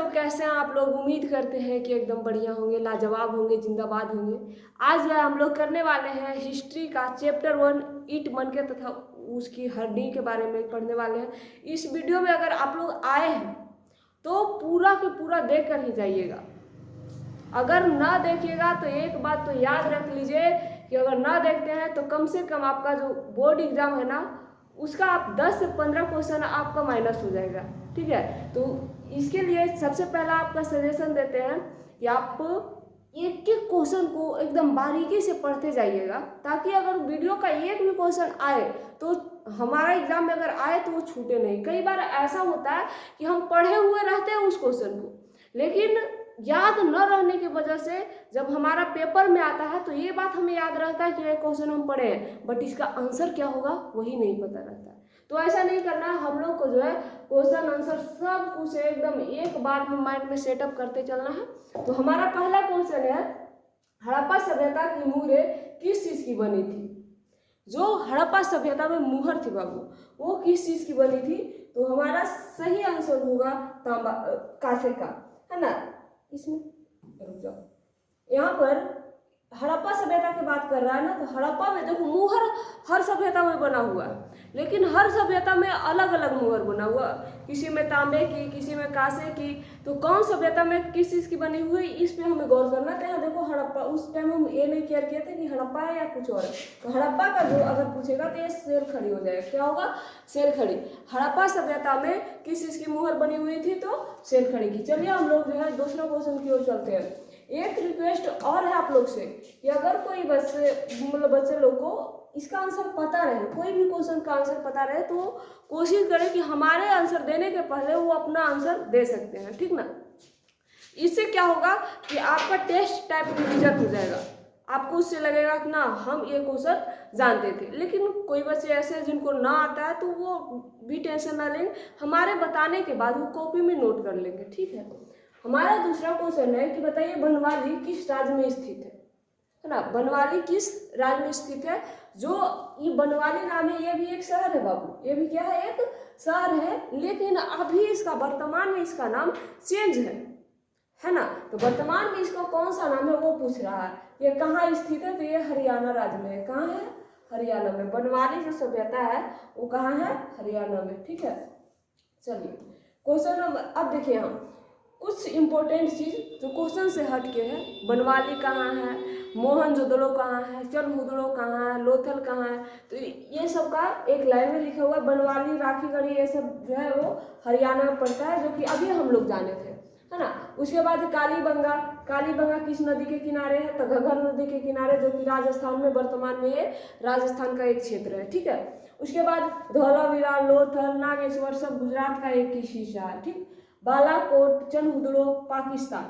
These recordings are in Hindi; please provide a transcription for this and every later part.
लोग, कैसे हैं आप लोग? उम्मीद करते हैं कि एकदम बढ़िया होंगे, लाजवाब होंगे, जिंदाबाद होंगे। आज जो है हम लोग करने वाले हैं हिस्ट्री का चैप्टर 1 ईंट मन के तथा उसकी हड्डी के बारे में पढ़ने वाले हैं। इस वीडियो में अगर आप लोग आए हैं तो पूरा के पूरा देख कर ही जाइएगा। अगर ना देखिएगा तो एक बात तो याद रख लीजिए कि अगर ना देखते हैं तो कम से कम आपका जो बोर्ड एग्जाम है ना, उसका आप 10 से 15 क्वेश्चन आपका माइनस हो जाएगा। ठीक है, तो इसके लिए सबसे पहला आपका सजेशन देते हैं कि आप एक एक क्वेश्चन को एकदम बारीकी से पढ़ते जाइएगा, ताकि अगर वीडियो का एक भी क्वेश्चन आए तो हमारा एग्जाम में अगर आए तो वो छूटे नहीं। कई बार ऐसा होता है कि हम पढ़े हुए रहते हैं उस क्वेश्चन को, लेकिन याद न रहने की वजह से जब हमारा पेपर में आता है तो ये बात हमें याद रहता है कि ये क्वेश्चन हम पढ़े हैं, बट इसका आंसर क्या होगा वही नहीं पता रहता है। तो ऐसा नहीं करना है, हम लोग को जो है क्वेश्चन आंसर सब कुछ एकदम एक बार में माइंड में सेटअप करते चलना है। तो हमारा पहला क्वेश्चन है, हड़प्पा सभ्यता की मुहरें किस चीज की बनी थी? जो हड़प्पा सभ्यता में मुहर थी बाबू, वो किस चीज की बनी थी? तो हमारा सही आंसर होगा तांबा, कांसे का, है ना। इसमें रुक जाओ, यहाँ पर हड़प्पा सभ्यता की बात कर रहा है ना, तो हड़प्पा में देखो मुहर हर सभ्यता में बना हुआ है, लेकिन हर सभ्यता में अलग अलग मुहर बना हुआ, किसी में तांबे की, किसी में कांसे की। तो कौन सभ्यता में किस चीज़ की बनी हुई, इस पे हमें गौर करना था। यहाँ देखो हड़प्पा, उस टाइम हम ये नहीं केयर किए थे कि हड़प्पा है या कुछ और है। तो हड़प्पा का जो अगर पूछेगा तो ये शेर खड़ी हो जाएगा। क्या होगा? शेर खड़ी। हड़प्पा सभ्यता में किस चीज़ की मुहर बनी हुई थी? तो शेर खड़ी की। चलिए हम लोग जो है दूसरा क्वेश्चन की ओर चलते हैं। एक रिक्वेस्ट और है आप लोग से कि अगर कोई बच्चे लोग को इसका आंसर पता रहे, कोई भी क्वेश्चन का आंसर पता रहे, तो कोशिश करें कि हमारे आंसर देने के पहले वो अपना आंसर दे सकते हैं, ठीक ना। इससे क्या होगा कि आपका टेस्ट टाइप रिवीजन हो जाएगा। आपको उससे लगेगा कि ना हम ये क्वेश्चन जानते थे। लेकिन कोई बच्चे ऐसे हैं जिनको ना आता है तो वो भी टेंशन ना लेंगे, हमारे बताने के बाद वो कॉपी में नोट कर लेंगे, ठीक है। हमारा दूसरा क्वेश्चन है कि बताइए बनवाली किस राज्य में स्थित है ना। बनवाली किस राज्य में स्थित है? जो ये बनवाली नाम है ये भी एक शहर है बाबू, ये भी क्या है? एक शहर है, लेकिन अभी इसका वर्तमान में इसका नाम चेंज है ना। तो वर्तमान में इसका कौन सा नाम है वो पूछ रहा है। ये कहाँ स्थित है? तो ये हरियाणा राज्य में है। कहाँ है? हरियाणा में। बनवाली जो सभ्यता है वो कहाँ है? हरियाणा में, ठीक है। चलिए क्वेश्चन नंबर, अब देखिए हम कुछ इंपॉर्टेंट चीज जो क्वेश्चन से हट के है। बनवाली कहाँ है, मोहनजोदड़ो कहाँ है, चनहुदड़ो कहाँ है, लोथल कहाँ है, तो ये सब का एक लाइन में लिखा हुआ है। बनवाली, राखीगढ़ी, ये सब जो है वो हरियाणा में पड़ता है, जो कि अभी हम लोग जाने थे, है ना। उसके बाद कालीबंगा, कालीबंगा किस नदी के किनारे है? तो घग्गर नदी के किनारे, जो कि राजस्थान में वर्तमान में ये राजस्थान का एक क्षेत्र है, ठीक है। उसके बाद धौलावीरा, लोथल, नागेश्वर सब गुजरात का एक ही हिस्सा है, ठीक। बालाकोट, चनहुदड़ो पाकिस्तान,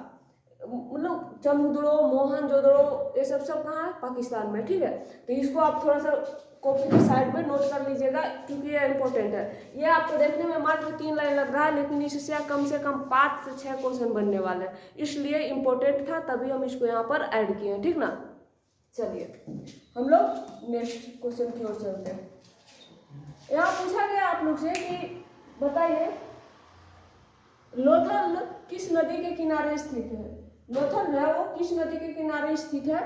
मतलब चनहुदड़ो, मोहनजोदड़ो, ये सब कहाँ है? पाकिस्तान में, ठीक है। तो इसको आप थोड़ा सा कॉपी के साइड में नोट कर लीजिएगा, क्योंकि ये इंपॉर्टेंट है। ये आपको देखने में मात्र 3 लाइन लग रहा है, लेकिन इससे कम 5 से 6 क्वेश्चन बनने वाले हैं, इसलिए इंपॉर्टेंट था, तभी हम इसको यहाँ पर ऐड किए हैं, ठीक ना। चलिए हम लोग नेक्स्ट क्वेश्चन की ओर चलते हैं। यहाँ पूछा गया आप लोग से कि बताइए लोथल किस नदी के किनारे स्थित है? लोथल है वो किस नदी के किनारे स्थित है?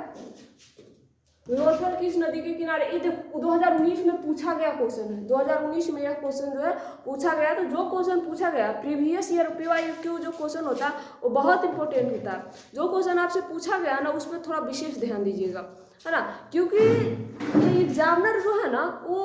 लोथल किस नदी के किनारे? ये 2019 में पूछा गया क्वेश्चन है। 2019 में यह क्वेश्चन जो है पूछा गया। तो जो क्वेश्चन पूछा गया प्रीवियस ईयर PYQ जो क्वेश्चन होता है वो बहुत इंपॉर्टेंट होता है। जो क्वेश्चन आपसे पूछा गया ना उसमें थोड़ा विशेष ध्यान दीजिएगा, है ना, क्योंकि एग्जामिनर जो है ना वो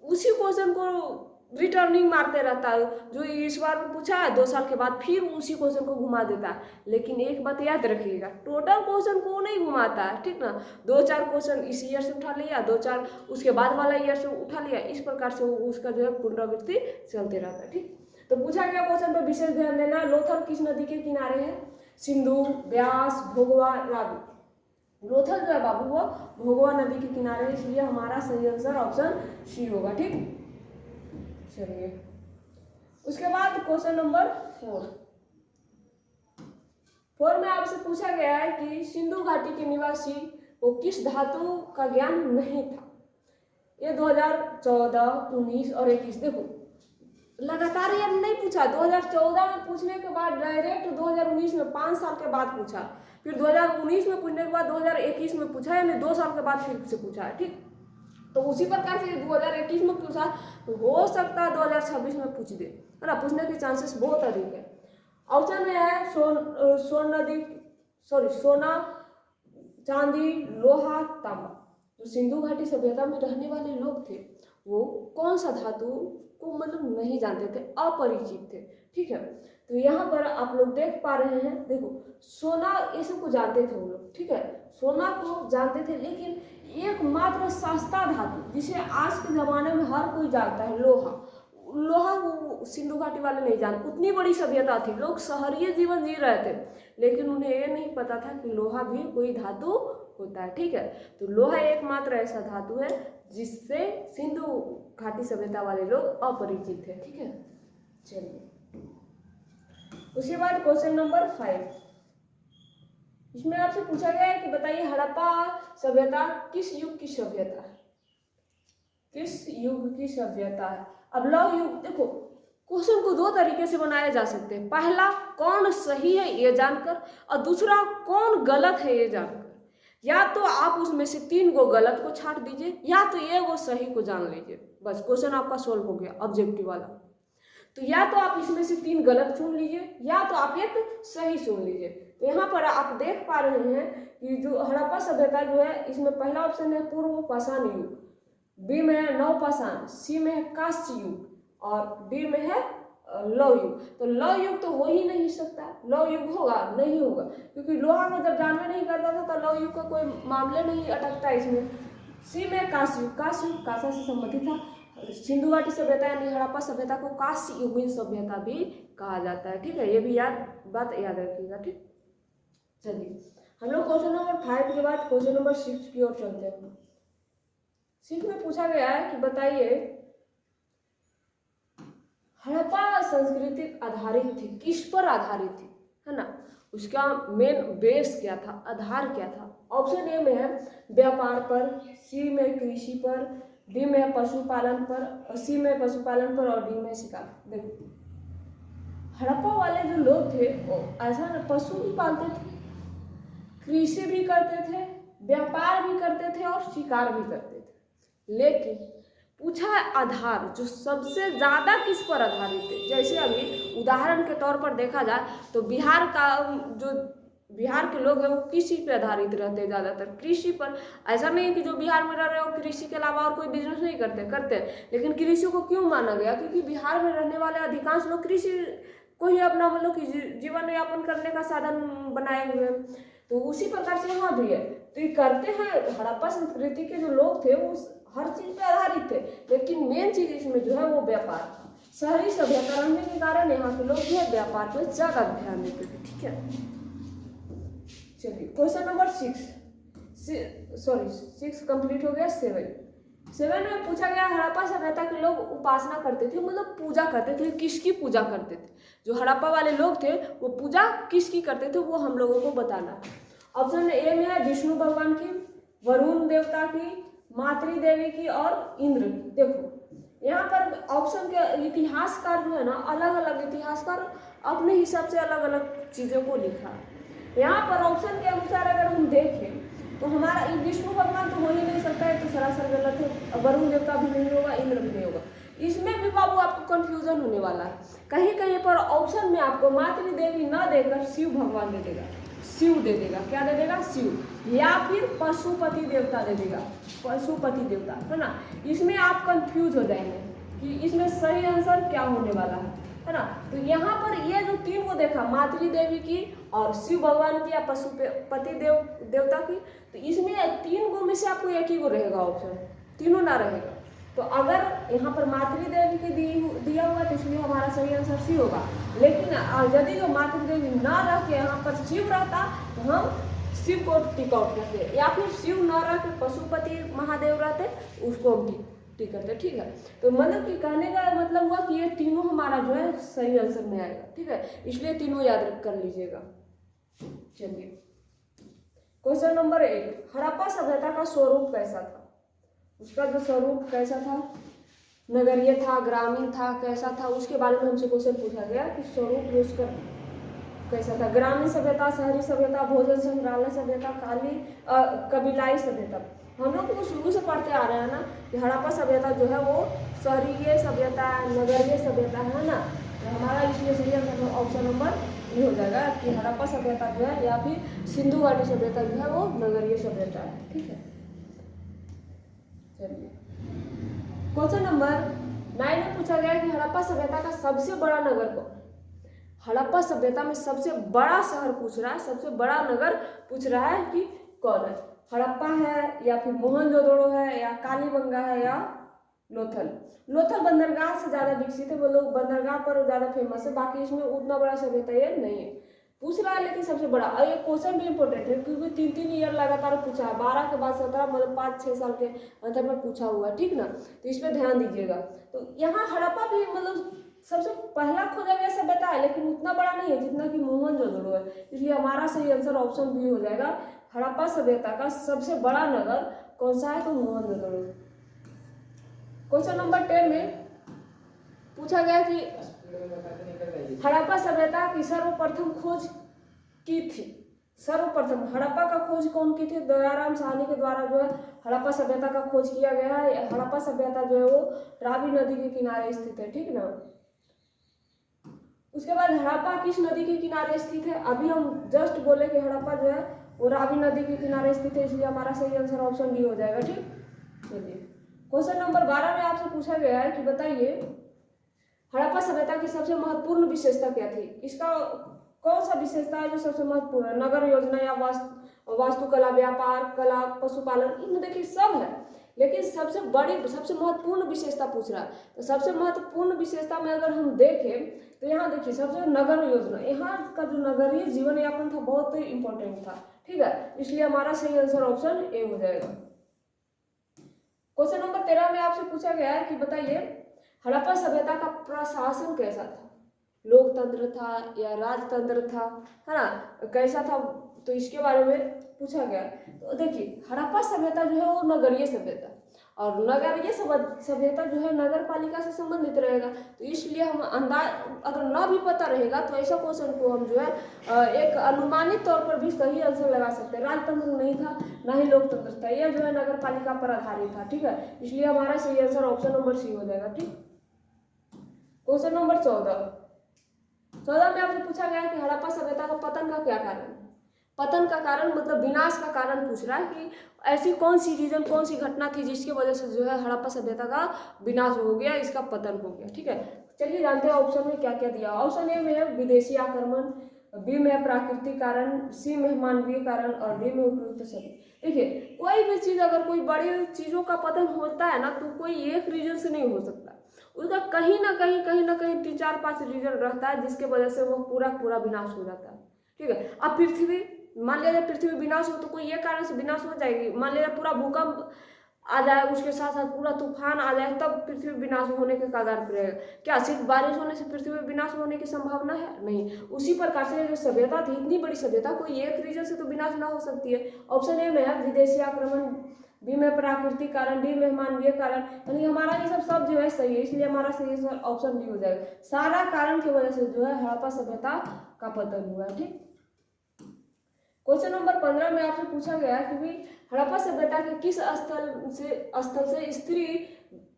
उसी क्वेश्चन को रिटर्निंग मारते रहता है। जो इस बार पूछा है 2 साल के बाद फिर उसी क्वेश्चन को घुमा देता है। लेकिन एक बात याद रखिएगा, टोटल क्वेश्चन को नहीं घुमाता है, ठीक ना। 2-4 क्वेश्चन इस ईयर से उठा लिया, 2-4 उसके बाद वाला ईयर से उठा लिया, इस प्रकार से उसका जो है पुनरावृत्ति चलते रहता है, ठीक। तो पूछा गया क्वेश्चन पर विशेष ध्यान देना। लोथल किस नदी के किनारे है? सिंधु, ब्यास, भोगवा, रावी। लोथल जो है बाबू वो भोगवा नदी के किनारे है, इसलिए हमारा सही आंसर ऑप्शन सी होगा, ठीक। चलिए उसके बाद क्वेश्चन नंबर 4 में आपसे पूछा गया है कि सिंधु घाटी के निवासी को किस धातु का ज्ञान नहीं था? ये 2014, 19 और 21 देखो लगातार यार नहीं पूछा, 2014 में पूछने के बाद डायरेक्ट 2019 में 5 साल के बाद पूछा, फिर 2019 में पूछने के बाद 2021 में पूछा, यानी 2 साल के बाद फिर से पूछा है। ठीक, तो उसी प्रकार से 2021 में पूछा तो हो सकता है 2026 में पूछ दे, है ना, पूछने के चांसेस बहुत अधिक है। ऑप्शन में है सोना, चांदी, लोहा, तांबा। जो सिंधु घाटी सभ्यता में रहने वाले लोग थे वो कौन सा धातु को मतलब नहीं जानते थे, अपरिचित थे। ठीक है, तो यहाँ पर आप लोग देख पा रहे हैं, देखो सोना ये सब को जानते थे वो लोग। ठीक है, सोना को जानते थे, लेकिन एकमात्र सस्ता धातु जिसे आज के जमाने में हर कोई जानता है, लोहा वो सिंधु घाटी वाले नहीं जानते। उतनी बड़ी सभ्यता थी, लोग शहरीय जीवन जी रहे थे, लेकिन उन्हें ये नहीं पता था कि लोहा भी कोई धातु होता है। ठीक है, तो लोहा एकमात्र ऐसा धातु है जिससे सिंधु घाटी सभ्यता वाले लोग अपरिचित थे। ठीक है, चलिए उसके बाद क्वेश्चन नंबर 5, इसमें आपसे पूछा गया है कि बताइए हड़प्पा सभ्यता किस युग की सभ्यता है, किस युग की सभ्यता है। अब लौह युग, देखो क्वेश्चन को 2 तरीके से बनाया जा सकते हैं, पहला कौन सही है ये जानकर, और दूसरा कौन गलत है ये जानकर। या तो आप उसमें से 3 को गलत को छांट दीजिए, या तो ये वो सही को जान लीजिए, बस क्वेश्चन आपका सोल्व हो गया ऑब्जेक्टिव वाला। तो या तो आप इसमें से 3 गलत चुन लीजिए, या तो आप एक सही चुन लीजिए। तो यहाँ पर आप देख पा रहे हैं कि जो हड़प्पा सभ्यता जो है, इसमें पहला ऑप्शन है पूर्व पाषाण युग, बी में है नवपाषाण, सी में है कांस्य युग, और डी में है लौह युग। तो लौह युग तो हो ही नहीं सकता, लौह युग होगा नहीं होगा, क्योंकि लोहा को जब जानवे नहीं करता था तो लौह युग का कोई मामले नहीं अटकता इसमें। सी में कांस्य युग, कांसा से संबंधित था। सिंधु घाटी सभ्यता यानी हड़प्पा सभ्यता को कांस्य युगीन सभ्यता भी कहा जाता है। ठीक है, ये भी बात याद रखिएगा। ठीक, चलिए हम लोग क्वेश्चन नंबर 5 के बाद क्वेश्चन नंबर 6 की ओर चलते हैं। 6 में पूछा गया है कि बताइए हड़प्पा संस्कृति आधारित थी, किस पर आधारित थी, है ना, उसका मेन बेस क्या था, आधार क्या था। ऑप्शन ए में है व्यापार पर, सी में कृषि पर, डी में पशुपालन पर, सी में पशुपालन पर, और डी में शिकार। देखो हड़प्पा वाले जो लोग थे वो ऐसा पशु भी पालते थे, कृषि भी करते थे, व्यापार भी करते थे और शिकार भी करते थे, लेकिन पूछा है आधार जो सबसे ज्यादा किस पर आधारित है। जैसे अभी उदाहरण के तौर पर देखा जाए तो बिहार के लोग हैं वो कृषि पे आधारित रहते हैं, ज्यादातर कृषि पर। ऐसा नहीं है कि जो बिहार में रह रहे हो कृषि के अलावा और कोई बिजनेस नहीं करते हैं, लेकिन कृषि को क्यों माना गया, क्योंकि बिहार में रहने वाले अधिकांश लोग कृषि को ही अपना मतलब कि जीवन यापन करने का साधन बनाए हुए हैं। तो उसी प्रकार से यहाँ भी है, तो ये करते हैं। हड़प्पा संस्कृति के जो लोग थे वो हर चीज पे आधारित थे, लेकिन मेन चीज इसमें जो है वो व्यापार था। शहरी सभ्यता रहने के कारण यहाँ के लोग जो है व्यापार पर ज्यादा ध्यान देते थे। ठीक है, चलिए क्वेश्चन नंबर 6 कंप्लीट हो गया। 7 में पूछा गया हड़प्पा सभ्यता के लोग उपासना करते थे, मतलब पूजा करते थे, किसकी पूजा करते थे। जो हड़प्पा वाले लोग थे वो पूजा किसकी करते थे वो हम लोगों को बताना है। ऑप्शन ए में है विष्णु भगवान की, वरुण देवता की, मातृ देवी की और इंद्र की। देखो यहाँ पर ऑप्शन के इतिहासकार जो है ना, अलग अलग इतिहासकार अपने हिसाब से अलग अलग चीजों को लिखा। यहाँ पर ऑप्शन के अनुसार अगर हम देखें तो हमारा विष्णु भगवान तो हो ही नहीं सकता है, तो सरासर गलत है। वरुण देवता भी नहीं होगा, इंद्र भी नहीं होगा। इसमें भी बाबू आपको कंफ्यूजन होने वाला है। कहीं कहीं पर ऑप्शन में आपको मातृ देवी न देकर शिव भगवान दे देगा, शिव दे देगा। क्या दे देगा? शिव, या फिर पशुपति देवता दे देगा, पशुपति देवता, है ना। इसमें आप कंफ्यूज हो जाएंगे कि इसमें सही आंसर क्या होने वाला है ना। तो यहाँ पर ये जो 3 को देखा, मातृ देवी की और शिव भगवान की या पशुपति देवता की, तो इसमें 3 गो में से आपको एक ही को रहेगा ऑप्शन, तीनों ना रहेगा। तो अगर यहाँ पर मातृ देवी के दिया हुआ तो इसलिए हमारा सही आंसर सी होगा। लेकिन यदि जो मातृ देवी ना रह के यहाँ पर शिव रहता तो हम शिव को टिक आउट करते, या फिर शिव न रह के पशुपति महादेव रहते उसको हम टिक करते। ठीक है, तो मतलब कि कहने का मतलब हुआ कि ये तीनों हमारा जो है सही आंसर में आएगा। ठीक है, इसलिए तीनों याद कर लीजिएगा। चलिए क्वेश्चन नंबर 8, हड़प्पा सभ्यता का स्वरूप कैसा था? उसका जो स्वरूप कैसा था नगरीय था, ग्रामीण था, कैसा था, उसके बारे में हमसे क्वेश्चन पूछा गया कि स्वरूप उसका कैसा था। ग्रामीण सभ्यता, शहरी सभ्यता, भोजन संग्रहालय सभ्यता, कबीलाई सभ्यता। हम लोग तो शुरू से पढ़ते आ रहे हैं ना कि हड़प्पा सभ्यता जो है वो शहरीय सभ्यता है, नगरीय सभ्यता है ना। तो हमारा इसलिए सही आंसर ऑप्शन नंबर ये हो जाएगा कि हड़प्पा सभ्यता जो है या फिर सिंधु घाटी सभ्यता जो है वो नगरीय सभ्यता है। ठीक है, चलिए क्वेश्चन नंबर 9 में पूछा गया कि हड़प्पा सभ्यता का सबसे बड़ा नगर कौन। हड़प्पा सभ्यता में सबसे बड़ा शहर पूछ रहा है, सबसे बड़ा नगर पूछ रहा है कि कौन है। हड़प्पा है या फिर मोहनजोदड़ो है या कालीबंगा है या लोथल। लोथल बंदरगाह से ज्यादा विकसित है, वो लोग बंदरगाह पर ज्यादा फेमस है, बाकी इसमें उतना बड़ा सभ्यता ये नहीं है। पूछ रहा है लेकिन सबसे बड़ा, और ये क्वेश्चन भी इंपॉर्टेंट है क्योंकि 3-3 ईयर लगातार पूछा है, 12 के बाद 17 मतलब 5-6 साल के अंतर में पूछा हुआ है। ठीक ना, तो इस पर ध्यान दीजिएगा। तो यहाँ हड़प्पा भी मतलब सबसे पहला खोजा गया सभ्यता है, लेकिन उतना बड़ा नहीं है जितना कि मोहनजोदड़ो है, इसलिए हमारा सही आंसर ऑप्शन बी हो जाएगा। हड़प्पा सभ्यता का सबसे बड़ा नगर कौन सा है, तो मोहनजोदड़ो। क्वेश्चन नंबर 10 में पूछा गया कि हड़प्पा सभ्यता की सर्वप्रथम खोज की थी। सर्वप्रथम हड़प्पा का खोज कौन की थी, दयाराम साहनी के द्वारा जो है हड़प्पा सभ्यता का खोज किया गया है। हड़प्पा सभ्यता जो है वो रावी नदी के किनारे स्थित है। ठीक ना, उसके बाद हड़प्पा किस नदी के किनारे स्थित है, अभी हम जस्ट बोले कि हड़प्पा जो है वो रावी नदी के किनारे स्थित है, इसलिए हमारा सही आंसर ऑप्शन डी हो जाएगा। ठीक, चलिए क्वेश्चन नंबर 12 में आपसे पूछा गया है कि बताइए हड़प्पा सभ्यता की सबसे महत्वपूर्ण विशेषता क्या थी। इसका कौन सा विशेषता है जो सबसे महत्वपूर्ण है, नगर योजना या वास्तुकला, व्यापार, कला, पशुपालन, इनमें देखिए सब है, लेकिन सबसे बड़ी सबसे महत्वपूर्ण विशेषता पूछ रहा है। तो सबसे महत्वपूर्ण विशेषता में अगर हम देखें तो यहाँ देखिए सबसे नगर योजना, यहाँ का जो नगरीय जीवन यापन था बहुत ही इंपॉर्टेंट था। ठीक है, इसलिए हमारा सही आंसर ऑप्शन ए हो जाएगा। क्वेश्चन नंबर 13 में आपसे पूछा गया है कि बताइए हड़प्पा सभ्यता का प्रशासन कैसा था, लोकतंत्र था या राजतंत्र था, है ना, कैसा था, तो इसके बारे में पूछा गया। तो देखिए हड़प्पा सभ्यता जो है वो नगरीय सभ्यता, और नगरीय सभ्यता जो है नगर पालिका से संबंधित रहेगा, तो इसलिए हम अंदाज अगर ना भी पता रहेगा तो ऐसा क्वेश्चन को हम जो है एक अनुमानित तौर पर भी सही आंसर लगा सकते हैं। राजतंत्र नहीं था, ना ही लोकतंत्र था, यह जो है नगर पालिका पर आधारित था। ठीक है, इसलिए हमारा सही आंसर ऑप्शन नंबर सी हो जाएगा। ठीक, क्वेश्चन नंबर 14 में आपसे पूछा गया कि हड़प्पा सभ्यता का पतन का क्या कारण। पतन का कारण मतलब विनाश का कारण पूछ रहा है कि ऐसी कौन सी रीजन, कौन सी घटना थी जिसकी वजह से जो है हड़प्पा सभ्यता का विनाश हो गया, इसका पतन हो गया। ठीक है, चलिए जानते हैं ऑप्शन में क्या क्या दिया। ऑप्शन ए में है विदेशी आक्रमण, बी में प्राकृतिक कारण, सी में मानवीय कारण और डी में उपयुक्त सभी। देखिए कोई भी चीज अगर कोई बड़ी चीजों का पतन होता है ना तो कोई एक रीजन से नहीं हो सकता, उसका कहीं ना कहीं 3-4-5 रीजन रहता है जिसके वजह से वो पूरा विनाश हो जाता है। ठीक है, अब पृथ्वी मान लिया पृथ्वी विनाश हो तो कोई ये कारण से विनाश हो जाएगी, मान लिया पूरा भूकंप आ जाए, उसके साथ साथ पूरा तूफान आ जाए, तब पृथ्वी विनाश होने के कगार पर रहेगा। क्या सिर्फ बारिश होने से पृथ्वी विनाश होने की संभावना है? नहीं। उसी प्रकार से जो सभ्यता थी, इतनी बड़ी सभ्यता, कोई एक रीजन से तो विनाश ना हो सकती है। ऑप्शन ए में है विदेशी आक्रमण, बी में प्राकृतिक कारण, डी में मानवीय कारण, यानी हमारा ये सब जो है सही है, इसलिए हमारा सही ऑप्शन डी हो जाएगा। सारा कारण की वजह से जो है हड़प्पा सभ्यता का पतन हुआ। ठीक, क्वेश्चन नंबर 15 में आपसे पूछा गया कि भी हड़प्पा सभ्यता के किस स्थल से स्त्री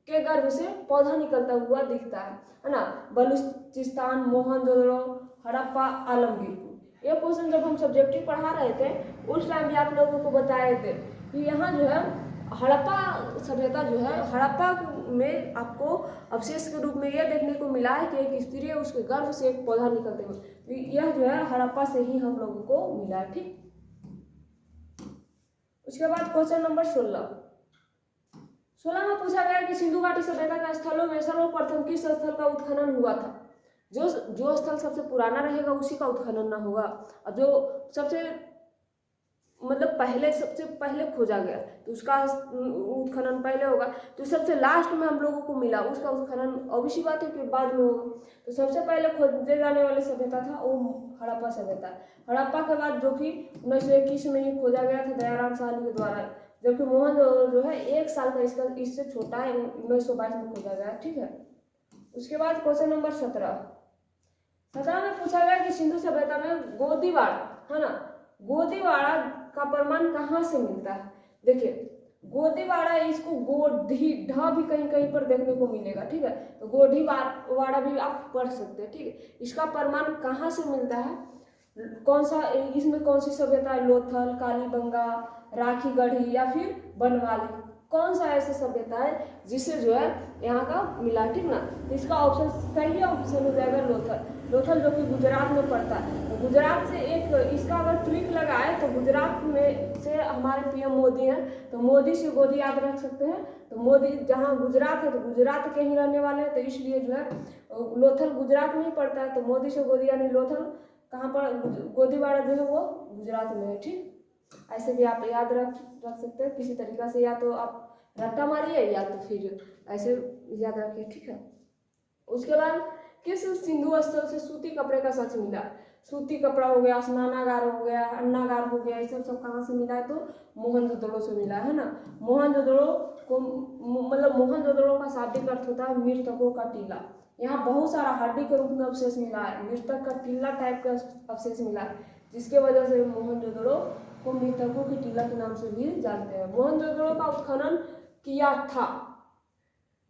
के गर्भ से पौधा निकलता हुआ दिखता है ना। बलूचिस्तान, मोहनजोदड़ो, हड़प्पा, आलमगीर। ये क्वेश्चन जब हम सब्जेक्टिव पढ़ा रहे थे उस टाइम भी आप लोगों को बताए थे कि यहाँ जो है हड़प्पा सभ्यता जो है, हड़प्पा में आपको अवशेष के रूप में यह देखने को मिला है कि एक स्त्री है, उसके गर्भ से एक पौधा निकलते हुए, तो यह जो है हड़प्पा से ही हम लोगों को मिला है। ठीक, उसके बाद क्वेश्चन नंबर 16 में पूछा गया कि सिंधु घाटी सभ्यता के स्थलों में सर्वप्रथम किस स्थल का उत्खनन हुआ था। जो स्थल सबसे पुराना रहेगा उसी का उत्खनन ना होगा, और जो सबसे मतलब सबसे पहले खोजा गया तो उसका उत्खनन पहले होगा, तो सबसे लास्ट में हम लोगों को मिला उसका उत्खनन ऑब्वियस बात है कि बाद में होगा। तो सबसे पहले खोजे जाने वाली सभ्यता था वो हड़प्पा सभ्यता। हड़प्पा के बाद जो कि 1921 में ही खोजा गया था दयाराम साहनी के द्वारा, जबकि मोहनजोदड़ो जो है 1 साल का इससे छोटा है, 1922 में खोजा गया। ठीक है, उसके बाद क्वेश्चन नंबर 17 में पूछा गया कि सिंधु सभ्यता में गोदीवाड़ा है ना, गोदीवाड़ा का प्रमाण कहाँ से मिलता है। देखिए गोदीवाड़ा, इसको गोधी ढ भी कहीं कहीं पर देखने को मिलेगा। ठीक है, तो गोधी वाड़ा भी आप पढ़ सकते हैं। ठीक है, इसका प्रमाण कहाँ से मिलता है, कौन सा, इसमें कौन सी सभ्यता है, लोथल, कालीबंगा, राखीगढ़ी या फिर बनवाली, कौन सा ऐसी सभ्यता है जिससे जो है यहाँ का मिला। ठीक ना, तो इसका ऑप्शन सही ऑप्शन हो जाएगा लोथल। लोथल जो कि गुजरात में पड़ता है। तो गुजरात से एक इसका अगर ट्रिक लगाए तो गुजरात में से हमारे पीएम मोदी हैं, तो मोदी से गोदी याद रख सकते हैं। तो मोदी जहाँ गुजरात है तो गुजरात के ही रहने वाले हैं, तो इसलिए जो है लोथल गुजरात में ही पड़ता है। तो मोदी से गोदी यानी लोथल कहाँ पर, गोदीवाड़ा जो है वो गुजरात में है। ठीक, ऐसे भी आप याद रख सकते हैं किसी तरीका से, या तो आप रट्टा मारिए या तो फिर ऐसे याद रखिए। ठीक है, उसके बाद किस सिंधु स्थल से सूती कपड़े का सच मिला। सूती कपड़ा हो गया, स्नानागार हो गया, अन्नागार हो गया, ये सब कहाँ से मिला है, तो मोहनजोदड़ो से मिला है ना। मोहनजोदड़ो को मतलब मोहनजोदड़ो का शाब्दिक अर्थ होता है मृतकों का टीला। यहाँ बहुत सारा हड्डी के रूप में अवशेष मिला है, मृतक का टीला टाइप का अवशेष मिला है, जिसके वजह से मोहनजोदड़ो को मृतकों की टीला के नाम से भी जानते हैं। मोहनजोदड़ो का उत्खनन किया था,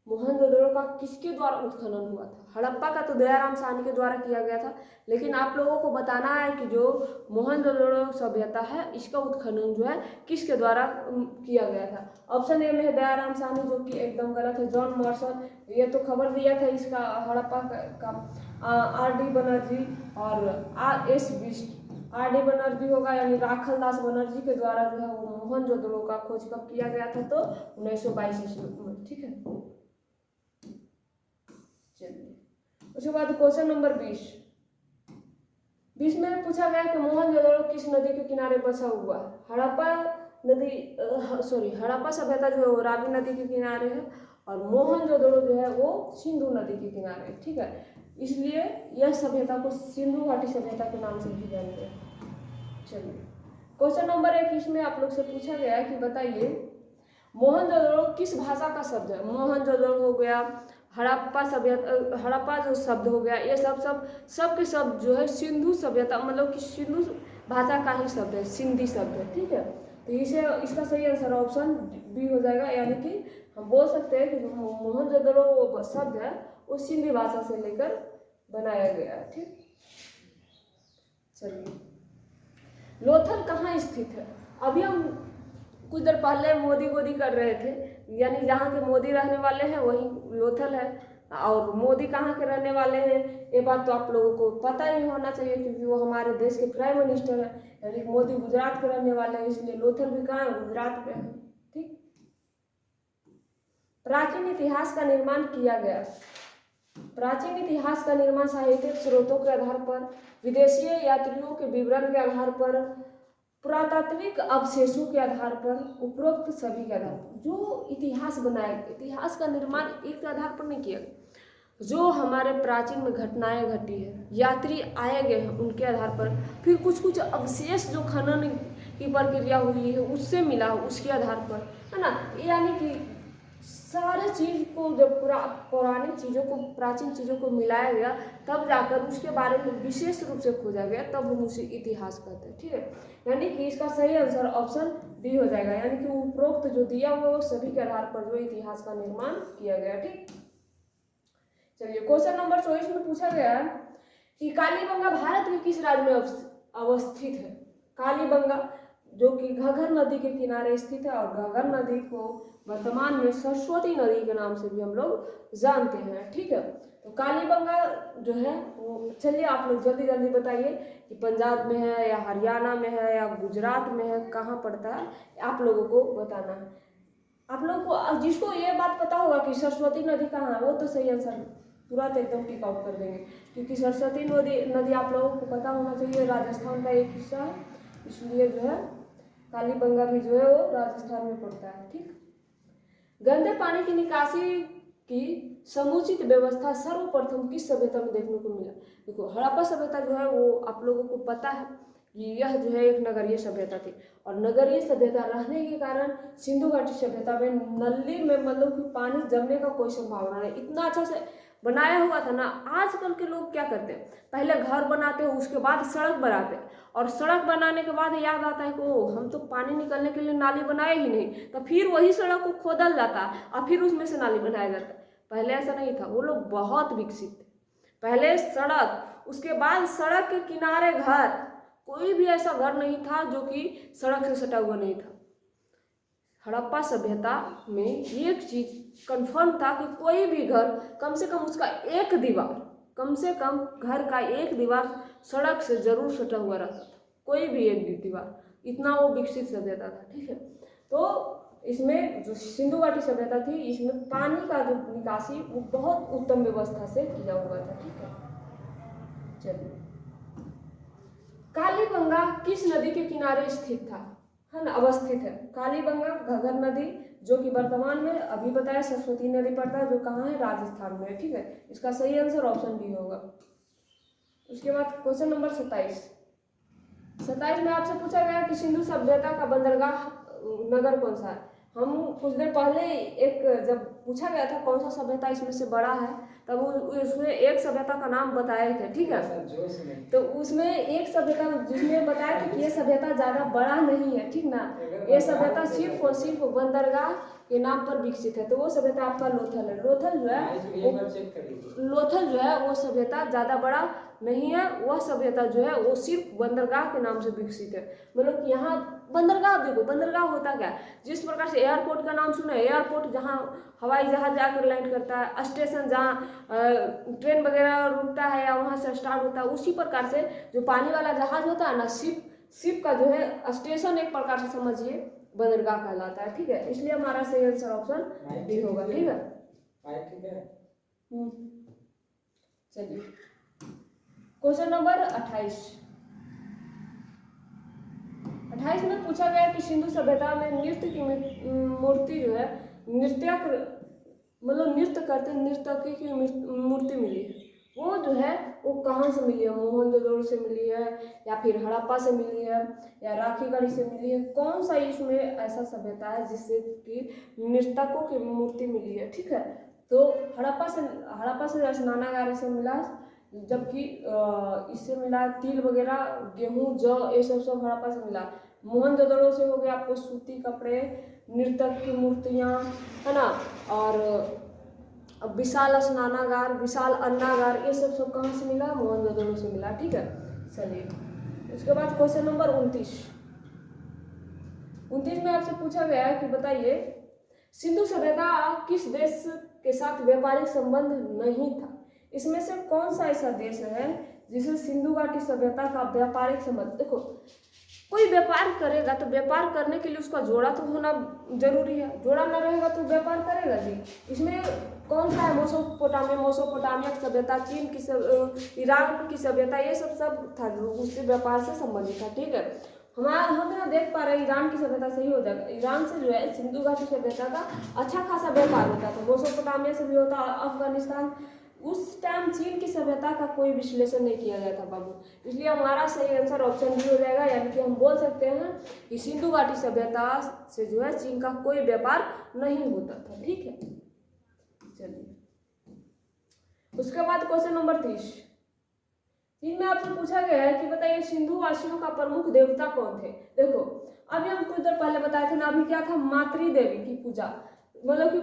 मोहनजोदड़ो का किसके द्वारा उत्खनन हुआ था। हड़प्पा का तो दयाराम साहनी के द्वारा किया गया था, लेकिन आप लोगों को बताना है कि जो मोहनजोदड़ो सभ्यता है इसका उत्खनन जो है किसके द्वारा किया गया था। ऑप्शन ए में है दयाराम साहनी, जो कि एकदम गलत है। जॉन मार्शल, ये तो खबर दिया था इसका हड़प्पा का आर डी बनर्जी और RS Bisht. R D Banerjee होगा यानी राखल दास बनर्जी के द्वारा जो है वो मोहनजोदड़ो का खोज कब किया गया था, तो 1922 ईस्वी में। ठीक है, चलिए उसके बाद क्वेश्चन नंबर 20 में पूछा गया कि मोहनजोदड़ो किस नदी के किनारे बसा हुआ है। हड़प्पा सभ्यता जो है वो रावी नदी के किनारे है और मोहनजोदड़ो जो है वो सिंधु नदी के किनारे है। ठीक है, इसलिए यह सभ्यता को सिंधु घाटी सभ्यता के नाम से भी जानते हैं। चलिए क्वेश्चन नंबर 21 में आप लोग से पूछा गया है कि बताइए मोहनजोदड़ो किस भाषा का शब्द है। मोहनजोदड़ो हो गया, हड़प्पा सभ्यता, हड़प्पा जो शब्द हो गया, ये सब के शब्द जो है सिंधु सभ्यता मतलब कि सिंधु भाषा का ही शब्द है, सिंधी शब्द है। ठीक है, तो इसका सही आंसर ऑप्शन बी हो जाएगा, यानी कि हम बोल सकते हैं कि जो मोहनजोदड़ो शब्द है वो सिंधी भाषा से लेकर बनाया गया है। ठीक, चलिए लोथल कहाँ स्थित है। अभी हम कुछ देर पहले मोदी गोदी कर रहे थे, यानी जहाँ के मोदी रहने वाले हैं वही लोथल है, और मोदी कहाँ के रहने वाले हैं ये बात तो आप लोगों को पता ही होना चाहिए, क्योंकि वो हमारे देश के प्राइम मिनिस्टर है, यानी मोदी गुजरात के रहने वाले हैं, इसलिए लोथल भी कहाँ है, गुजरात में है। ठीक, प्राचीन इतिहास का निर्माण किया गया। प्राचीन इतिहास का निर्माण साहित्यिक स्रोतों के आधार पर, विदेशी यात्रियों के विवरण के आधार पर, पुरातात्विक अवशेषों के आधार पर, उपरोक्त सभी के आधार पर। जो इतिहास बनाया, इतिहास का निर्माण एक के आधार पर नहीं किया, जो हमारे प्राचीन में घटनाएं घटी है, यात्री आए गए हैं उनके आधार पर, फिर कुछ अवशेष जो खनन की प्रक्रिया हुई है उससे मिला उसके आधार पर, है ना। यानी कि सारे चीज़ को जब पौराणिक चीज़ों को, प्राचीन चीज़ों को मिलाया गया, तब जाकर उसके बारे में विशेष रूप से खोजा गया, तब हम उसे इतिहास कहते हैं। ठीक है, यानी कि इसका सही आंसर ऑप्शन बी हो जाएगा, यानी कि उपरोक्त जो दिया हुआ वो सभी के आधार पर जो इतिहास का निर्माण किया गया। ठीक, चलिए क्वेश्चन नंबर 24 में पूछा गया है कि कालीबंगा भारत के किस राज्य में अवस्थित है। कालीबंगा जो कि घग्गर नदी के किनारे स्थित है, और घग्गर नदी को वर्तमान में सरस्वती नदी के नाम से भी हम लोग जानते हैं। ठीक है, तो कालीबंगा जो है वो, चलिए आप लोग जल्दी जल्दी बताइए कि पंजाब में है या हरियाणा में है या गुजरात में है, कहाँ पड़ता है, आप लोगों को बताना है। आप लोग को जिसको ये बात पता होगा कि सरस्वती नदी कहाँ है, वो तो सही आंसर तुरंत एकदम टिक आउट कर देंगे, क्योंकि सरस्वती नदी आप लोगों को पता होना चाहिए राजस्थान का एक हिस्सा है, इसलिए जो है कालीबंगा भी जो है वो राजस्थान में पड़ता है। ठीक, गंदे पानी की निकासी की समुचित व्यवस्था सर्वप्रथम किस सभ्यता में देखने को मिला। देखो हड़प्पा सभ्यता जो है वो आप लोगों को पता है कि यह जो है एक नगरीय सभ्यता थी। और नगरीय सभ्यता रहने के कारण सिंधु घाटी सभ्यता में नली में मतलब कि पानी जमने का कोई संभावना नहीं, इतना अच्छा से बनाया हुआ था ना। आजकल के लोग क्या करते हैं, पहले घर बनाते हैं उसके बाद सड़क बनाते हैं, और सड़क बनाने के बाद याद आता है कि ओ हम तो पानी निकलने के लिए नाली बनाए ही नहीं, तो फिर वही सड़क को खोदल जाता है और फिर उसमें से नाली बनाया जाता है। पहले ऐसा नहीं था, वो लोग बहुत विकसित थे। पहले सड़क, उसके बाद सड़क के किनारे घर, कोई भी ऐसा घर नहीं था जो कि सड़क से सटा हुआ नहीं था। हड़प्पा सभ्यता में एक चीज कंफर्म था कि कोई भी घर कम से कम उसका एक दीवार, कम से कम घर का एक दीवार सड़क से जरूर सटा हुआ रहता था, कोई भी एक दीवार, इतना वो विकसित सभ्यता था। ठीक है, तो इसमें जो सिंधु घाटी सभ्यता थी, इसमें पानी का जो निकासी वो बहुत उत्तम व्यवस्था से किया हुआ था। ठीक है, चलिए, कालीबंगा किस नदी के किनारे स्थित था, है ना, अवस्थित है। कालीबंगा घग्गर नदी जो कि वर्तमान में अभी बताया सरस्वती नदी पड़ता है, जो कहाँ है, राजस्थान में है। ठीक है, इसका सही आंसर ऑप्शन बी होगा। उसके बाद क्वेश्चन नंबर 27 में आपसे पूछा गया कि सिंधु सभ्यता का बंदरगाह नगर कौन सा है। हम कुछ देर पहले एक जब पूछा गया था कौन सा सभ्यता इसमें से बड़ा है, तब उसमें एक सभ्यता का नाम बताए थे। ठीक है, तो उसमें एक सभ्यता जिसमें बताया था कि ये सभ्यता ज़्यादा बड़ा नहीं है, ठीक ना, ये सभ्यता सिर्फ और सिर्फ बंदरगाह के नाम पर विकसित है। तो वो सभ्यता आपका लोथल है। लोथल जो है वो सभ्यता ज़्यादा बड़ा नहीं है, वह सभ्यता जो है वो सिर्फ बंदरगाह के नाम से विकसित है। मतलब कि यहाँ बंदरगाह, देखो बंदरगाह होता क्या, जिस प्रकार से एयरपोर्ट का नाम सुना है, एयरपोर्ट जहाँ हवाई जहाज जाकर लैंड करता है, स्टेशन जहाँ ट्रेन वगैरह रुकता है या वहाँ से स्टार्ट होता है, उसी प्रकार से जो पानी वाला जहाज होता है ना, शिप का जो है स्टेशन एक प्रकार से समझिए बंदरगाह कहलाता है। ठीक है, इसलिए हमारा सही आंसर ऑप्शन डी होगा। ठीक है, चलिए, क्वेश्चन नंबर 28 में पूछा गया कि सिंधु सभ्यता में नृत्य की मूर्ति जो है, नृत्य करते नर्तकी की मूर्ति मिली है, वो जो है वो कहाँ से मिली है, मोहनजोदड़ो से मिली है या फिर हड़प्पा से मिली है या राखीगढ़ी से मिली है, कौन सा इसमें ऐसा सभ्यता है जिससे कि नर्तकों की मूर्ति मिली है। ठीक है, तो हड़प्पा से स्नानागार से मिला, जबकि इससे मिला तिल वगैरह, गेहूं, जौ, ये सब हड़प्पा से मिला। मोहनजोदड़ो से हो गया आपको सूती कपड़े, नर्तक की मूर्तियाँ, है ना, और विशाल स्नानागार, विशाल अन्नागार, ये सब कहाँ से मिला, मोहनजोदड़ो से मिला। ठीक है, चलिए, उसके बाद क्वेश्चन नंबर 29 में आपसे पूछा गया है कि बताइए सिंधु सभ्यता किस देश के साथ व्यापारिक संबंध नहीं था। इसमें से कौन सा ऐसा देश है जिसे सिंधु घाटी सभ्यता का व्यापारिक संबंध, देखो कोई व्यापार करेगा तो व्यापार करने के लिए उसका जोड़ा तो होना जरूरी है, जोड़ा न रहेगा तो व्यापार करेगा जी। इसमें कौन सा है, मोसोपोटामिया की सभ्यता, चीन की ईरान की सभ्यता, ये सब था जो उससे व्यापार से संबंधित था। ठीक है, हम यहाँ देख पा रहे हैं ईरान की सभ्यता सही हो जाएगा। ईरान से जो है सिंधु घाटी सभ्यता का अच्छा खासा व्यापार होता था, मोसोपोटामिया से भी होता, अफगानिस्तान। उस टाइम चीन की सभ्यता का कोई विश्लेषण नहीं किया गया था बाबू, इसलिए हमारा सही आंसर ऑप्शन बी हो जाएगा। यानी कि हम बोल सकते हैं कि सिंधु घाटी सभ्यता से जो है चीन का कोई व्यापार नहीं होता था। ठीक है, चलिए, उसके बाद क्वेश्चन नंबर 30 में आपसे पूछा गया है कि बताइए सिंधु वासियों का प्रमुख देवता कौन थे। देखो अभी हम कुछ देर पहले बताए थे ना, अभी क्या था, मातृ देवी की पूजा, मतलब कि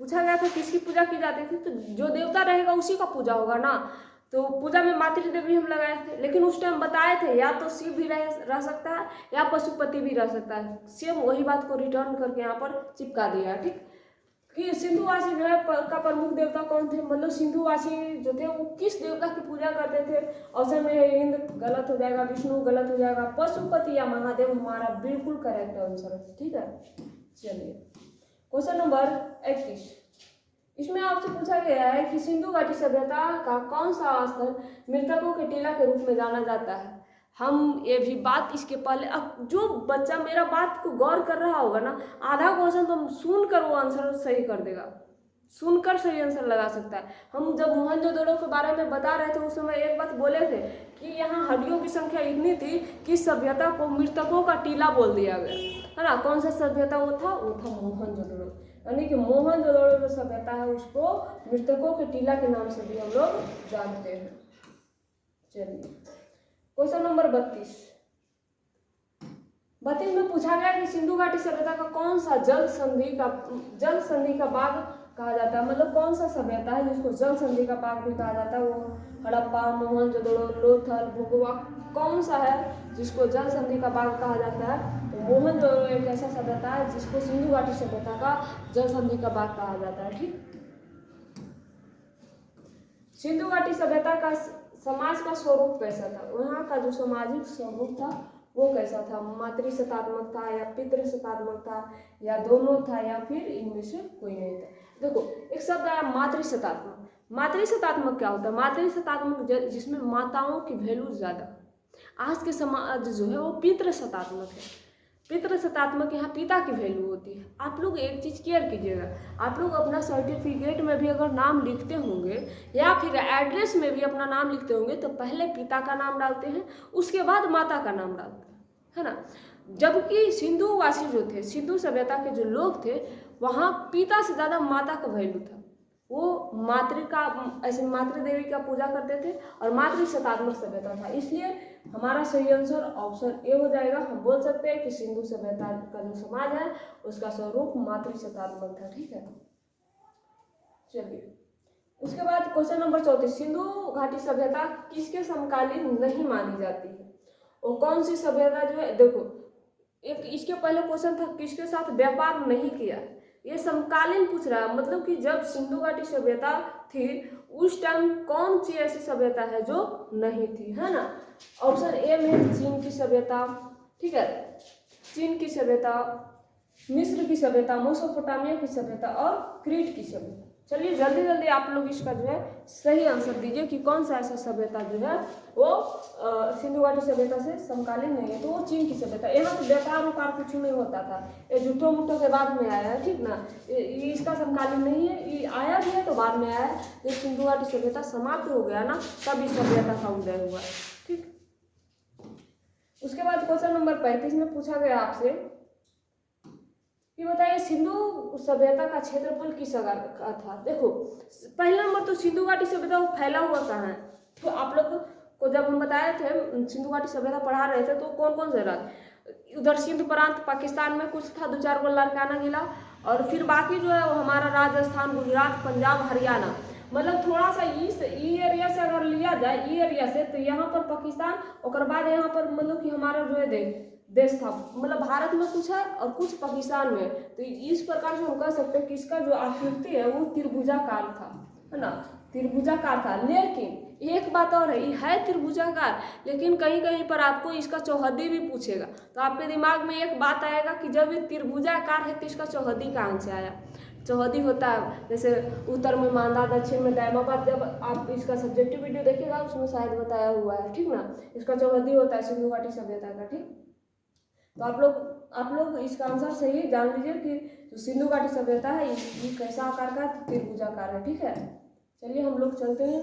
पूछा गया था किसकी पूजा की जाती थी, तो जो देवता रहेगा उसी का पूजा होगा ना। तो पूजा में मातृ देवी हम लगाए थे, लेकिन उस टाइम बताए थे या तो शिव भी रह सकता है या पशुपति भी रह सकता है। सेम वही बात को रिटर्न करके यहाँ पर चिपका दिया है। ठीक, कि सिंधुवासी जो है का प्रमुख देवता कौन थे, मतलब सिंधुवासी जो थे वो किस देवता की पूजा करते थे। ऑप्शन में है इंद्र, गलत हो जाएगा, विष्णु गलत हो जाएगा, पशुपति या महादेव हमारा बिल्कुल करेक्ट आंसर है। ठीक है, चलिए, क्वेश्चन नंबर 31 इसमें आपसे पूछा गया है कि सिंधु घाटी सभ्यता का कौन सा स्थल मृतकों के टीला के रूप में जाना जाता है। हम ये भी बात इसके पहले, अब जो बच्चा मेरा बात को गौर कर रहा होगा ना, आधा क्वेश्चन तो सुन कर वो आंसर सही कर देगा, सुनकर सही आंसर लगा सकता है। हम जब मोहनजोदड़ो के बारे में बता रहे थे उस समय एक बात बोले थे कि यहाँ हड्डियों की संख्या इतनी थी कि सभ्यता को मृतकों का टीला बोल दिया गया, है ना। कौन सा सभ्यता वो था मोहनजोदड़ो, यानी कि मोहनजोदड़ो जो सभ्यता है उसको मृतकों के टीला के नाम से भी हम लोग जानते हैं। चलिए क्वेश्चन नंबर 32 में पूछा गया कि सिंधु घाटी सभ्यता का कौन सा जल संधि का बाग कहा जाता है, मतलब कौन सा सभ्यता है जिसको जल संधि का बाग भी कहा जाता है। वो हड़प्पा, मोहनजोदड़ो, लोथल, भोगवा, कौन सा है जिसको जल संधि का बाग कहा जाता है। तो मोहनजोदड़ो एक ऐसा सभ्यता है जिसको सिंधु घाटी सभ्यता का जल संधि का बाग कहा जाता है। ठीक, सिंधु घाटी सभ्यता का समाज का स्वरूप कैसा था, वहाँ का जो सामाजिक स्वरूप था वो कैसा था, मातृसत्तात्मक था या पितृसत्तात्मक था या दोनों था या फिर इनमें से कोई नहीं था। देखो एक शब्द आया मातृसत्तात्मक। मातृसत्तात्मक क्या होता है, मातृसत्तात्मक जिसमें माताओं की वैल्यू ज़्यादा। आज के समाज जो है वो पितृसत्तात्मक है। पितृसत्तात्मक यहाँ पिता की वैल्यू होती है। आप लोग एक चीज़ केयर कीजिएगा, आप लोग अपना सर्टिफिकेट में भी अगर नाम लिखते होंगे या फिर एड्रेस में भी अपना नाम लिखते होंगे तो पहले पिता का नाम डालते हैं, उसके बाद माता का नाम डालते हैं, है ना। जबकि सिंधुवासी जो थे, सिंधु सभ्यता के जो लोग थे, वहाँ पिता से ज़्यादा माता का वैल्यू था। वो मातृ देवी का पूजा करते थे और मातृसत्तात्मक सभ्यता था। इसलिए हमारा सही आंसर ऑप्शन ए हो जाएगा। हम बोल सकते हैं कि सिंधु सभ्यता का जो समाज है उसका स्वरूप मातृसत्तात्मक था। ठीक है, चलिए उसके बाद क्वेश्चन नंबर 34, सिंधु घाटी सभ्यता किसके समकालीन नहीं मानी जाती है। और कौन सी सभ्यता जो है, देखो एक इसके पहले क्वेश्चन था किसके साथ व्यापार नहीं किया, ये समकालीन पूछ रहा है, मतलब कि जब सिंधु घाटी सभ्यता थी उस टाइम कौन सी ऐसी सभ्यता है जो नहीं थी, है ना। ऑप्शन ए में चीन की सभ्यता, ठीक है, चीन की सभ्यता, मिस्र की सभ्यता, मेसोपोटामिया की सभ्यता और क्रीट की सभ्यता। चलिए जल्दी जल्दी आप लोग इसका जो है सही आंसर दीजिए कि कौन सा ऐसा सभ्यता जो है वो सिंधु घाटी सभ्यता से समकालीन नहीं है। तो वो चीन की सभ्यता। यहाँ पे व्यापार व्यापार कुछ नहीं होता था, ये झूठो मुठो के बाद में आया है, ठीक ना। इसका समकालीन नहीं है, ये आया भी है तो बाद में आया है। जब सिंधु घाटी सभ्यता समाप्त हो गया ना तब इस सभ्यता का उदय हुआ है। ठीक, उसके बाद क्वेश्चन नंबर 35 में पूछा गया आपसे कि बताइए सिंधु सभ्यता का क्षेत्रफल किस जगह का था। देखो पहला नंबर तो सिंधु घाटी सभ्यता फैला हुआ कहाँ है। तो आप लोग को जब हम बताए थे सिंधु घाटी सभ्यता पढ़ा रहे थे तो कौन कौन से राज्य, उधर सिंध प्रांत पाकिस्तान में कुछ था, 2-4 गो लारकाना जिला, और फिर बाकी जो है वो हमारा राजस्थान, गुजरात, पंजाब, हरियाणा, मतलब थोड़ा सा ई एरिया से अगर लिया जाए, ई एरिया से, तो यहाँ पर पाकिस्तान, और बाद यहाँ पर मतलब कि हमारा जो है देश था, मतलब भारत में कुछ है और कुछ पाकिस्तान में। तो इस प्रकार से हम कह सकते हैं कि इसका जो आकृति है वो त्रिभुजाकार था, है ना, त्रिभुजाकार था। लेकिन एक बात और है, ये है त्रिभुजाकार, लेकिन कहीं कहीं पर आपको इसका चौहद्दी भी पूछेगा तो आपके दिमाग में एक बात आएगा कि जब ये त्रिभुजाकार है तो इसका चौहद्दी कहाँ से आया। चौहद्दी होता है जैसे उत्तर में मांदा, दक्षिण में दायमाबाद। जब आप इसका सब्जेक्टिव वीडियो देखिएगा उसमें शायद बताया हुआ है, ठीक ना। इसका चौहद्दी होता है सिंधु घाटी सभ्यता का। ठीक, तो आप लोग इसका आंसर सही जान लीजिए कि जो सिंधु घाटी सभ्यता है ये कैसा आकार का, त्रिभुजाकार है। ठीक है, चलिए हम लोग चलते हैं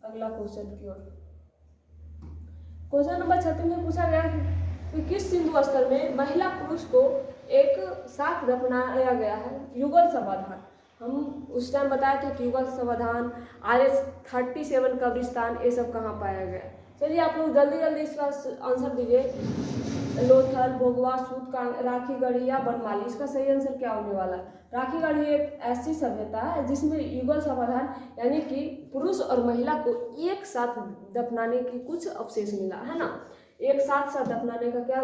अगला क्वेश्चन की ओर। क्वेश्चन नंबर 36 में पूछा गया कि किस सिंधु स्तर में महिला पुरुष को एक साथ दफनाया गया है। युगल समाधान, हम उस टाइम बताए थे कि युगल समाधान, RS-37 कब्रिस्तान, ये सब कहाँ पाया गया। चलिए आप लोग जल्दी जल्दी इसका आंसर दीजिए। लोथल, भोगवा, सूत, राखीगढ़ी या बनमाली, इसका सही आंसर क्या होने वाला। राखीगढ़ी एक ऐसी सभ्यता है जिसमें युगल समाधान यानी कि पुरुष और महिला को एक साथ दफनाने की कुछ अवशेष मिला, है ना। एक साथ दफनाने का क्या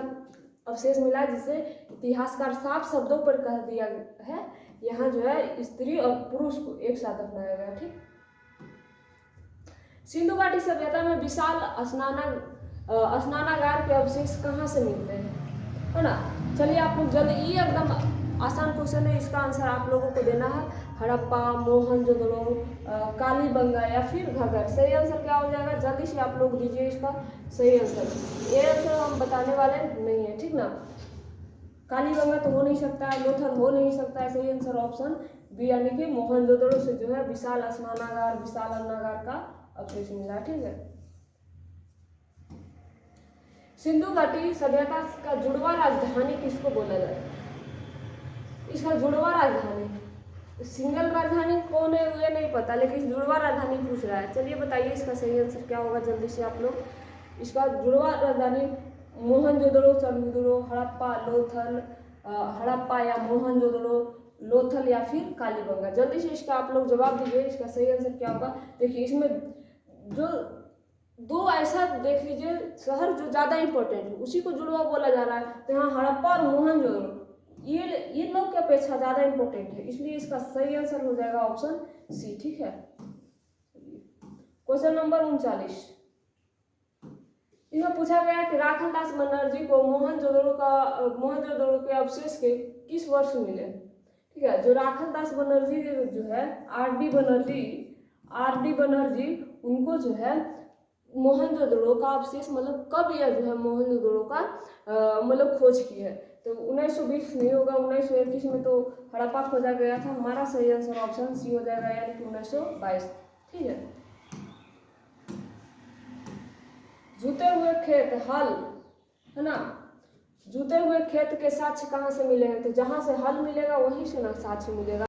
अवशेष मिला, जिसे इतिहासकार साफ शब्दों पर कह दिया है यहाँ जो है स्त्री और पुरुष को एक साथ दफनाया गया। ठीक, सिंधु घाटी सभ्यता में विशाल स्नानागार के अवशेष कहाँ से मिलते हैं, है ना। चलिए आप लोग जल्दी, ये एकदम आसान क्वेश्चन है, इसका आंसर आप लोगों को देना है। हड़प्पा, मोहनजोदड़ो, कालीबंगा या फिर घगर। सही आंसर क्या हो जाएगा, जल्दी से आप लोग दीजिए इसका सही आंसर। ये आंसर हम बताने वाले नहीं है, ठीक ना। कालीबंगा तो हो नहीं सकता है, लोथल हो नहीं सकता है, सही आंसर ऑप्शन बी यानी कि मोहनजोदड़ो से जो है विशाल स्नानागार, विशाल अन्नागार का अवशेष मिला। ठीक है। सिंधु घाटी सभ्यता का जुड़वा राजधानी किसको बोला जाता है? इसका जुड़वा राजधानी, सिंगल राजधानी कौन है ये नहीं पता, लेकिन जुड़वा राजधानी पूछ रहा है। चलिए बताइए इसका सही आंसर क्या होगा जल्दी से आप लोग। इसका जुड़वा राजधानी मोहनजोदड़ो, चंद्रदुर्ग, हड़प्पा, लोथल, हड़प्पा या मोहनजोदड़ो, लोथल या फिर कालीबंगा। जल्दी से इसका आप लोग जवाब दीजिए, इसका सही आंसर क्या होगा। देखिए इसमें जो दो ऐसा देख लीजिए शहर जो ज़्यादा इंपॉर्टेंट है उसी को जुड़वा बोला जा रहा है। तो यहाँ हड़प्पा और मोहनजोदड़ो ये लोग की अपेक्षा ज़्यादा इंपॉर्टेंट है, इसलिए इसका सही आंसर हो जाएगा ऑप्शन सी। ठीक है। क्वेश्चन नंबर 39, इसमें पूछा गया कि राखालदास बनर्जी को मोहनजोदड़ो के अवशेष के किस वर्ष मिले। ठीक है। जो राखालदास बनर्जी जो है आर डी बनर्जी उनको जो है मोहनजोदड़ो का अवशेष मतलब कब यह जो है मोहनजोदड़ो का मतलब खोज की है। तो 1920 नहीं होगा, 1921 में तो हड़प्पा खोजा गया था। हमारा सही आंसर ऑप्शन सी हो जाएगा, यानी कि 1922। ठीक है। जुते हुए खेत हल है ना, जुते हुए खेत के साक्ष्य कहाँ से मिले हैं? तो जहाँ से हल मिलेगा वहीं से ना साक्ष्य मिलेगा।